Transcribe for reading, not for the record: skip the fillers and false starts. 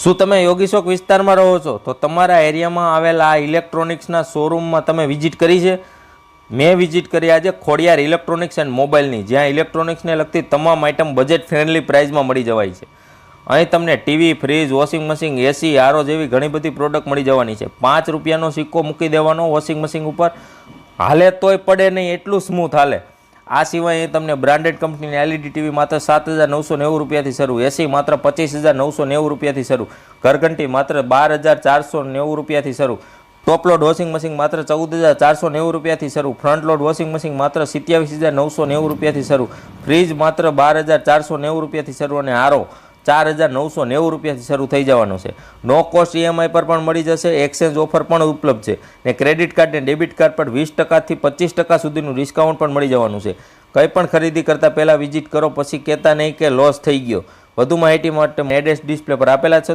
શું તમે યોગી ચોક વિસ્તારમાં રહો છો તો તમારા એરિયામાં આવેલા આ ઇલેક્ટ્રોનિક્સના શોરૂમમાં તમે વિઝિટ કરી છે? મેં વિઝિટ કરી આજે ખોડિયાર ઇલેક્ટ્રોનિક્સ એન્ડ મોબાઈલની, જ્યાં ઇલેક્ટ્રોનિક્સને લગતી તમામ આઇટમ બજેટ ફ્રેન્ડલી પ્રાઇસમાં મળી જવાય છે. અહીં તમને ટીવી, ફ્રીજ, વોશિંગ મશીન, એસી, આરો જેવી ઘણી બધી પ્રોડક્ટ મળી જવાની છે. 5 રૂપિયાનો સિક્કો મૂકી દેવાનો વોશિંગ મશીન ઉપર, હાલે તોય પડે નહીં એટલું સ્મૂથ હાલે. આ સિવાય અહીં તમને બ્રાન્ડેડ કંપનીની એલઈડી ટીવી માત્ર 7,990 રૂપિયાથી શરૂ, એસી માત્ર 25,990 રૂપિયાથી શરૂ, ઘરઘંટી માત્ર 12,490 રૂપિયાથી શરૂ, ટોપલોડ વોશિંગ મશીન માત્ર 14,490 રૂપિયાથી શરૂ, ફ્રન્ટ લોડ વોશિંગ મશીન માત્ર 27,990 રૂપિયાથી શરૂ, ફ્રીજ માત્ર 12,490 રૂપિયાથી શરૂ અને આરો 4,990 રૂપિયાથી શરૂ થઈ જવાનો છે. નો કોસ્ટ ઈએમઆઈ પર પણ મળી જશે. એક્સચેન્જ ઓફર પણ ઉપલબ્ધ છે ને ક્રેડિટ કાર્ડ ને ડેબિટ કાર્ડ પર 20%થી 25% સુધીનું ડિસ્કાઉન્ટ પણ મળી જવાનું છે. કંઈ પણ ખરીદી કરતાં પહેલાં વિઝિટ કરો, પછી કહેતા નહીં કે લોસ થઈ ગયો. વધુ માહિતી માટે એડ્રેસ ડિસ્પ્લે પર આપેલા છે.